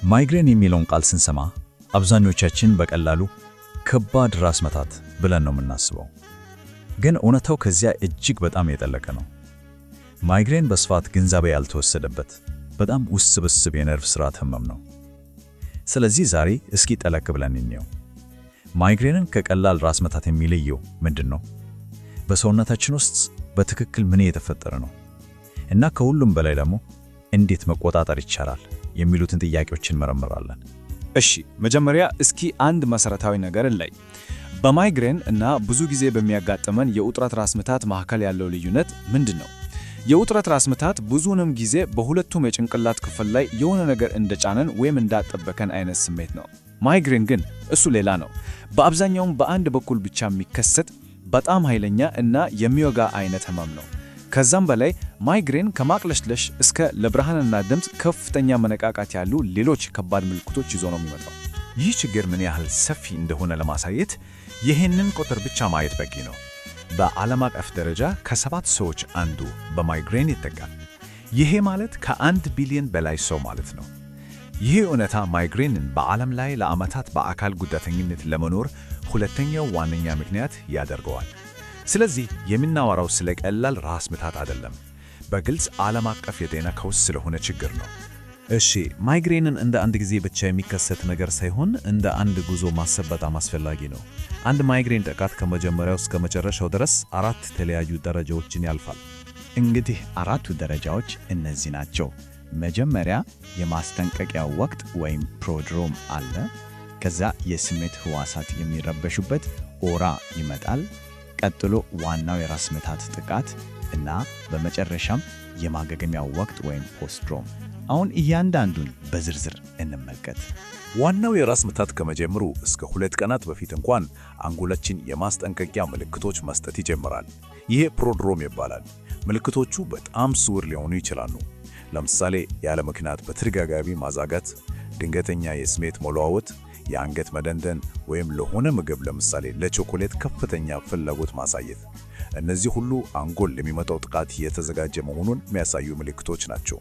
ማይግሬን የሚለውን ቃል ስንሰማ አብዛኞቻችን በቀላሉ ከባድ ራስ መታት ብለን ነው የምናስበው። ግን እውነታው ከዚያ እጅግ በጣም የጠለቀ ነው። ማይግሬን በስፋት ግንዛቤ ያልተወሰደበት በጣም ውስብስብ የነርቭ ስርዓት ህመም ነው። ስለዚህ ዛሬ እስኪ ጠለቅ ብለን እንየው። ማይግሬንን ከቀላል ራስ መታት የሚለየው ምንድን ነው? በሰውነታችን ውስጥ በትክክል ምን እየተፈጠረ ነው? እና ከሁሉም በላይ ደግሞ እንዴት መቆጣጠር ይቻላል የሚሉትን ጥያቄዎችን እንመረምራለን። እሺ፣ መጀመሪያ እስኪ አንድ መሰረታዊ ነገር ላይ በማይግሬን እና ብዙ ጊዜ በሚያጋጥመን የውጥረት ራስ ምታት መካከል ያለው ልዩነት ምንድን ነው? የውጥረት ራስ ምታት ብዙውንም ጊዜ በሁለቱም የጭንቅላት ክፍል ላይ የሆነ ነገር እንደጫነን ወይም እንዳጠበከን አይነት ስሜት ነው። ማይግሬን ግን እሱ ሌላ ነው። በአብዛኛውም በአንድ በኩል ብቻ የሚከሰት በጣም ኃይለኛ እና የሚወጋ አይነት ህመም ነው። ከዛም በላይ ማይግሬን ከማቅለሽለሽ እስከ ለብርሃንና ድምፅ ከፍተኛ መነቃቃት ያሉ ሌሎች ከባድ ምልክቶች ይዞ ነው የሚመጣው። ይህ ችግር ምን ያህል ሰፊ እንደሆነ ለማሳየት ይህንን ቁጥር ብቻ ማየት በቂ ነው። በዓለም አቀፍ ደረጃ ከ7 ሰዎች አንዱ በማይግሬን ይጠቃል። ይሄ ማለት ከ1 ቢሊዮን በላይ ሰው ማለት ነው። ይህ እውነታ ማይግሬንን በዓለም ላይ ለዓመታት በአካል ጉዳተኝነት ለመኖር ሁለተኛው ዋነኛ ምክንያት ያደርገዋል። ስለዚህ የምናወራው ስለ ቀላል ራስ ምታት አይደለም፣ በግልጽ ዓለም አቀፍ የጤና ቀውስ ስለሆነ ችግር ነው። እሺ፣ ማይግሬንን እንደ አንድ ጊዜ ብቻ የሚከሰት ነገር ሳይሆን እንደ አንድ ጉዞ ማሰብ በጣም አስፈላጊ ነው። አንድ ማይግሬን ጥቃት ከመጀመሪያው እስከ መጨረሻው ድረስ 4 የተለያዩ ደረጃዎችን ያልፋል። እንግዲህ 4ቱ ደረጃዎች እነዚህ ናቸው። መጀመሪያ የማስጠንቀቂያው ወቅት ወይም ፕሮድሮም አለ። ከዛ የስሜት ህዋሳት የሚረበሹበት ኦራ ይመጣል። ቀጥሎ ዋናው የራስ ምታት ጥቃት እና በመጨረሻም የማገገሚያው ወቅት ወይም ፖስትሮም። አሁን እያንዳንዱን በዝርዝር እንመልከት። ዋናው የራስ ምታት ከመጀመሩ እስከ 2 ቀናት በፊት እንኳን አንጎላችን የማስጠንቀቂያ ምልክቶች መስጠት ይጀምራል። ይሄ ፕሮድሮም ይባላል። ምልክቶቹ በጣም ስውር ሊሆኑ ይችላሉ። ለምሳሌ ያለ ምክንያት በተደጋጋሚ ማዛጋት፣ ድንገተኛ የስሜት መለዋወጥ፣ የአንገት መደንደን ወይም ለሆነ ምግብ ለምሳሌ ለቾኮሌት ከፍተኛ ፍላጎት ማሳየት። እነዚህ ሁሉ አንጎል ለሚመጣው ጥቃት የተዘጋጀ መሆኑን የሚያሳዩ ምልክቶች ናቸው።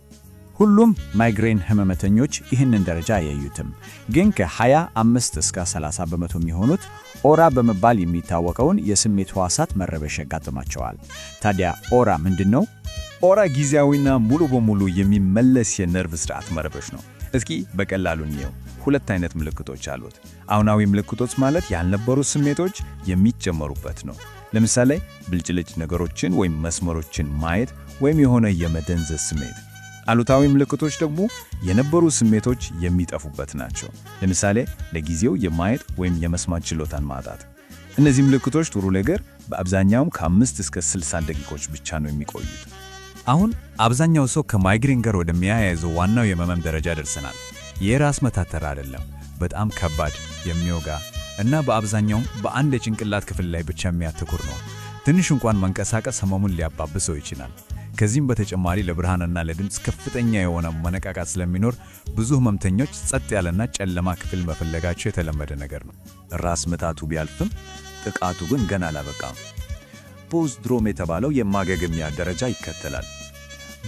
ሁሉም ማይግሬን ህመምተኞች ይህንን ደረጃ አያዩትም፣ ግን ከ25 እስከ 30 በመቶ የሚሆኑት ኦራ በመባል የሚታወቀውን የስሜት ህዋሳት መረበሽ ያጋጥማቸዋል። ታዲያ ኦራ ምንድን ነው? ኦራ ጊዜያዊና ሙሉ በሙሉ የሚመለስ የነርቭ ስርዓት መረበሽ ነው። እስኪ በቀላሉ እንየው። 2 አይነት ምልክቶች አሉት። አሁናዊ ምልክቶች ማለት ያልነበሩ ስሜቶች የሚጨመሩበት ነው። ለምሳሌ ብልጭልጭ ነገሮችን ወይም መስመሮችን ማየት ወይም የሆነ የመደንዘዝ ስሜት። አሉታዊ ምልክቶች ደግሞ የነበሩ ስሜቶች የሚጠፉበት ናቸው። ለምሳሌ ለጊዜው የማየት ወይም የመስማት ችሎታን ማጣት። እነዚህ ምልክቶች ጥሩ ነገር በአብዛኛው ከ5 እስከ 60 ደቂቃዎች ብቻ ነው የሚቆዩት። አሁን አብዛኛው ሰው ከማይግሬን ጋር ወደሚያያዘው ዋናው የህመም ደረጃ ደርሰናል። የራስ መታት ተራ አይደለም፣ በጣም ከባድ የሚወጋ እና በአብዛኛው በአንድ የጭንቅላት ክፍል ላይ ብቻ የሚያተኩር ነው። ትንሽ እንኳን መንቀሳቀስ ህመሙን ሊያባብሰው ይችላል። ከዚህም በተጨማሪ ለብርሃንና ለድምፅ ከፍተኛ የሆነ መነቃቃት ስለሚኖር ብዙ ህመምተኞች ጸጥ ያለና ጨለማ ክፍል መፈለጋቸው የተለመደ ነገር ነው። ራስ ምታቱ ቢያልፍም ጥቃቱ ግን ገና አላበቃም። ፖስትሮም የተባለው የማገገሚያ ደረጃ ይከተላል።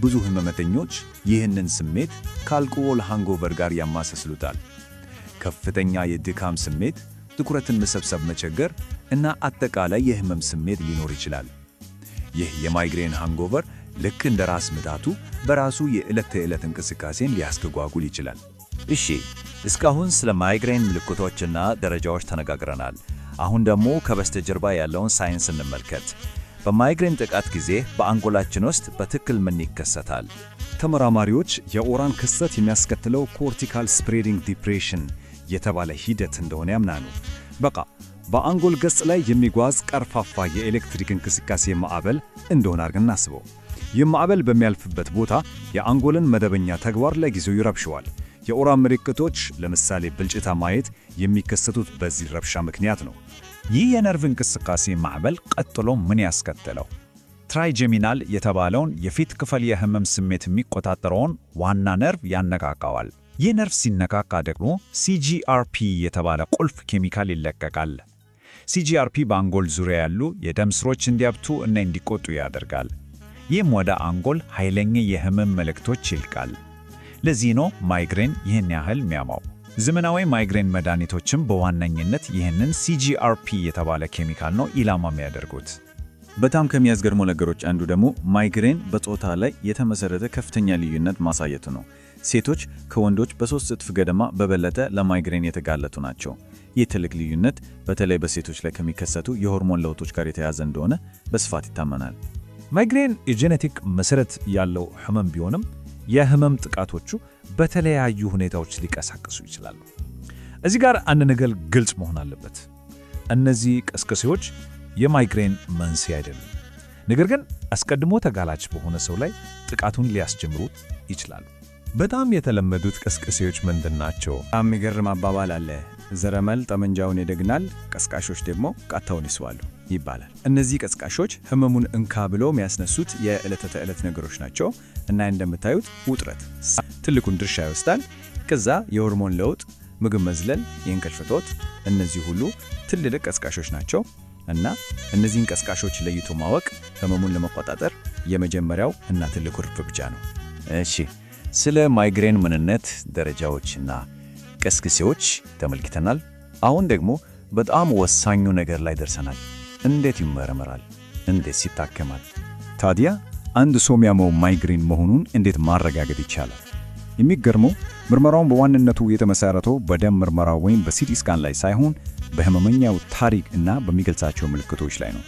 ብዙ ህመምተኞች ይህንን ስሜት ከአልኮሆል ሃንጎቨር ጋር ያማሰስሉታል። ከፍተኛ የድካም ስሜት፣ ትኩረትን መሰብሰብ መቸገር እና አጠቃላይ የህመም ስሜት ሊኖር ይችላል። ይህ የማይግሬን ሃንጎቨር ልክ እንደ ራስ ምታቱ በራሱ የዕለት ተዕለት እንቅስቃሴን ሊያስተጓጉል ይችላል። እሺ፣ እስካሁን ስለ ማይግሬን ምልክቶችና ደረጃዎች ተነጋግረናል። አሁን ደግሞ ከበስተጀርባ ያለውን ሳይንስ እንመልከት። በማይግሬን ጥቃት ጊዜ በአንጎላችን ውስጥ በትክክል ምን ይከሰታል? ተመራማሪዎች የኦራን ክስተት የሚያስከትለው ኮርቲካል ስፕሬዲንግ ዲፕሬሽን የተባለ ሂደት እንደሆነ ያምናሉ። በቃ በአንጎል ገጽ ላይ የሚጓዝ ቀርፋፋ የኤሌክትሪክ እንቅስቃሴ ማዕበል እንደሆነ አድርገን እናስበው። ይህ ማዕበል በሚያልፍበት ቦታ የአንጎልን መደበኛ ተግባር ለጊዜው ይረብሸዋል። የኦራ ምልክቶች ለምሳሌ ብልጭታ ማየት የሚከሰቱት በዚህ ረብሻ ምክንያት ነው። ይህ የነርቭ እንቅስቃሴ ማዕበል ቀጥሎ ምን ያስከተለው? ትራይጀሚናል የተባለውን የፊት ክፍል የህመም ስሜት የሚቆጣጠረውን ዋና ነርቭ ያነቃቃዋል። ይህ ነርቭ ሲነቃቃ ደግሞ CGRP የተባለ ቁልፍ ኬሚካል ይለቀቃል። CGRP በአንጎል ዙሪያ ያሉ የደም ስሮች እንዲያብጡ እና እንዲቆጡ ያደርጋል። ይህም ወደ አንጎል ኃይለኛ የህመም መልእክቶች ይልካል። ለዚህ ነው ማይግሬን ይህን ያህል የሚያማው። ዘመናዊ ማይግሬን መድኃኒቶችም በዋነኝነት ይህንን CGRP የተባለ ኬሚካል ነው ኢላማ የሚያደርጉት። በጣም ከሚያስገርሙ ነገሮች አንዱ ደግሞ ማይግሬን በጾታ ላይ የተመሰረተ ከፍተኛ ልዩነት ማሳየቱ ነው። ሴቶች ከወንዶች በ3 እጥፍ ገደማ በበለጠ ለማይግሬን የተጋለጡ ናቸው። ይህ ትልቅ ልዩነት በተለይ በሴቶች ላይ ከሚከሰቱ የሆርሞን ለውጦች ጋር የተያያዘ እንደሆነ በስፋት ይታመናል። ማይግሬን የጄኔቲክ መሰረት ያለው ህመም ቢሆንም የህመም ጥቃቶቹ በተለያዩ ሁኔታዎች ሊቀሳቀሱ ይችላሉ። እዚህ ጋር አንድ ነገር ግልጽ መሆን አለበት። እነዚህ ቀስቃሾች የማይግሬን መንስኤ አይደሉም። ነገር ግን አስቀድሞ ተጋላጭ በሆነ ሰው ላይ ጥቃቱን ሊያስጀምሩት ይችላሉ። በጣም የተለመዱት ቀስቃሾች ምንድን ናቸው? የሚገርም አባባል አለ። ዘረመል ጠመንጃውን ይደግናል፣ ቀስቃሾች ደግሞ ቃታውን ይስባሉ ይባላል። እነዚህ ቀስቃሾች ህመሙን እንካ ብሎ የሚያስነሱት የዕለት ተዕለት ነገሮች ናቸው እና እንደምታዩት ውጥረት ትልቁን ድርሻ ይወስዳል። ከዛ የሆርሞን ለውጥ፣ ምግብ መዝለል፣ የእንቅልፍ እጦት፣ እነዚህ ሁሉ ትልልቅ ቀስቃሾች ናቸው እና እነዚህን ቀስቃሾች ለይቶ ማወቅ ህመሙን ለመቆጣጠር የመጀመሪያው እና ትልቁ እርምጃ ነው። እሺ፣ ስለ ማይግሬን ምንነት፣ ደረጃዎችና ቀስቃሾች ተመልክተናል። አሁን ደግሞ በጣም ወሳኙ ነገር ላይ ደርሰናል። እንዴት ይመረመራል? እንዴት ይታከማል? ታዲያ አንድ ሰው የሚያመው ማይግሬን መሆኑን እንዴት ማረጋገጥ ይቻላል? የሚገርመው ምርመራውን በዋንነቱ የተመሰረተው በደም ምርመራ ወይም በሲቲ ስካን ላይ ሳይሆን በህመመኛው ታሪክ እና በሚገልጻቸው ምልክቶች ላይ ነው።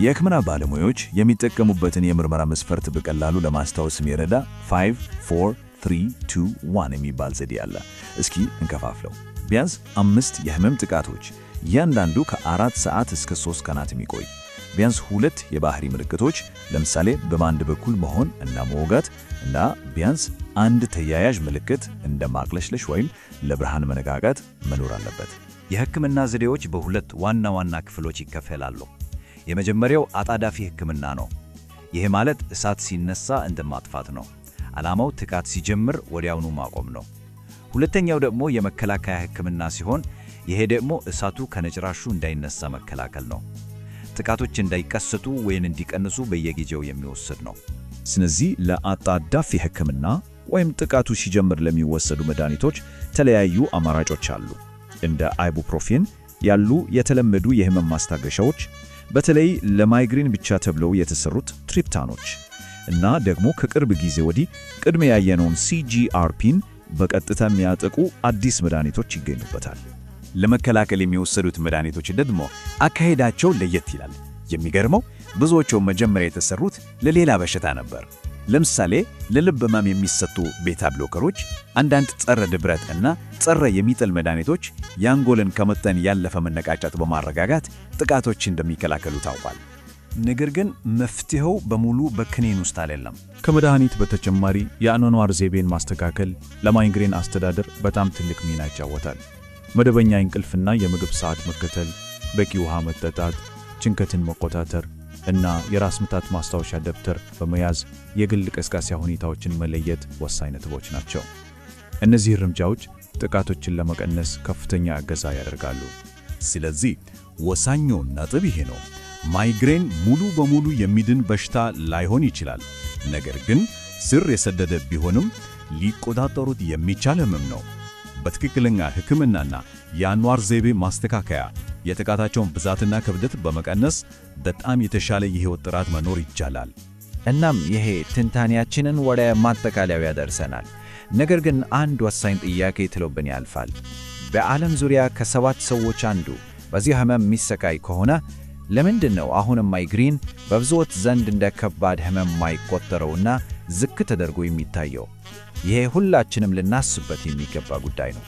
የህክምና ባለሙያዎች የሚጠቀሙበትን የምርመራ መስፈርት በቀላሉ ለማስታወስ የሚረዳ 5 4 3 2 1 የሚባል ዘዴ አለ። እስኪ እንከፋፍለው። ቢያንስ 5 የህመም ጥቃቶች፣ እያንዳንዱ ከ4 ሰዓት እስከ 3 ቀናት የሚቆይ። ቢያንስ 2 የባህሪ ምልክቶች፣ ለምሳሌ በማንድ በኩል መሆን እና መወጋት፣ እና ቢያንስ 1 ተያያዥ ምልክት እንደ ማቅለሽለሽ ወይም ለብርሃን መነቃቃት መኖር አለበት። የህክምና ዘዴዎች በሁለት ዋና ዋና ክፍሎች ይከፈላሉ። የመጀመሪያው አጣዳፊ ህክምና ነው። ይህ ማለት እሳት ሲነሳ እንደማጥፋት ነው። ዓላማው ጥቃት ሲጀምር ወዲያውኑ ማቆም ነው። ሁለተኛው ደግሞ የመከላከያ ህክምና ሲሆን ይሄ ደግሞ እሳቱ ከነጭራሹ እንዳይነሳ መከላከል ነው። ጥቃቶች እንዳይከሰቱ ወይም እንዲቀንሱ በየጊዜው የሚወሰድ ነው። ስለዚህ ለአጣዳፊ ህክምና ወይም ጥቃቱ ሲጀምር ለሚወሰዱ መድኃኒቶች የተለያዩ አማራጮች አሉ። እንደ አይቡፕሮፌን ያሉ የተለመዱ የህመም ማስታገሻዎች፣ በተለይ ለማይግሬን ብቻ ተብለው የተሰሩት ትሪፕታኖች እና ደግሞ ከቅርብ ጊዜ ወዲህ ቅድመ ያየነውን CGRPን በቀጥታ የሚያጠቁ አዲስ መድኃኒቶች ይገኙበታል። ለመከላከል የሚወሰዱት መድኃኒቶች ደግሞ አካሄዳቸው ለየት ይላል። የሚገርመው ብዙዎቹ መጀመሪያ የተሰሩት ለሌላ በሽታ ነበር። ለምሳሌ ለልብ ህመም የሚሰጡ ቤታ ብሎከሮች፣ አንዳንድ ጸረ ድብረት እና ጸረ የሚጥል መድኃኒቶች የአንጎልን ከመጠን ያለፈ መነቃቃት በማረጋጋት ጥቃቶች እንደሚከላከሉ ታውቋል። ነገር ግን መፍትሄው በሙሉ በክኒን ውስጥ አይደለም። ከመድኃኒት በተጨማሪ የአኗኗር ዘይቤን ማስተካከል ለማይግሬን አስተዳደር በጣም ትልቅ ሚና ይጫወታል። መደበኛ እንቅልፍና የምግብ ሰዓት መከተል፣ በቂ ውሃ መጠጣት፣ ጭንቀትን መቆጣጠር እና የራስ ምታት ማስታወሻ ደብተር በመያዝ የግል ቀስቃሳ ሁኔታዎችን መለየት ወሳኝ ነጥቦች ናቸው። እነዚህ እርምጃዎች ጥቃቶችን ለመቀነስ ከፍተኛ እገዛ ያደርጋሉ። ስለዚህ ወሳኙ ነጥብ ይሄ ነው። ማይግሬን ሙሉ በሙሉ የሚድን በሽታ ላይሆን ይችላል። ነገር ግን ስር የሰደደ ቢሆንም ሊቆጣጠሩት የሚቻል ህመም ነው። በትክክለኛ ህክምናና የአኗኗር ዘይቤ ማስተካከያ የጥቃታቸውን ብዛትና ክብደት በመቀነስ በጣም የተሻለ የህይወት ጥራት መኖር ይቻላል። እናም ይሄ ትንታኔያችንን ወደ ማጠቃለያው ያደርሰናል። ነገር ግን አንድ ወሳኝ ጥያቄ ጥሎብን ያልፋል። በዓለም ዙሪያ ከ7 ሰዎች አንዱ በዚህ ህመም የሚሰቃይ ከሆነ ለምንድን ነው አሁንም ማይግሬን በብዙዎች ዘንድ እንደ ከባድ ህመም የማይቆጠረውና ዝቅ ተደርጎ የሚታየው? ይሄ ሁላችንም ልናስብበት የሚገባ ጉዳይ ነው።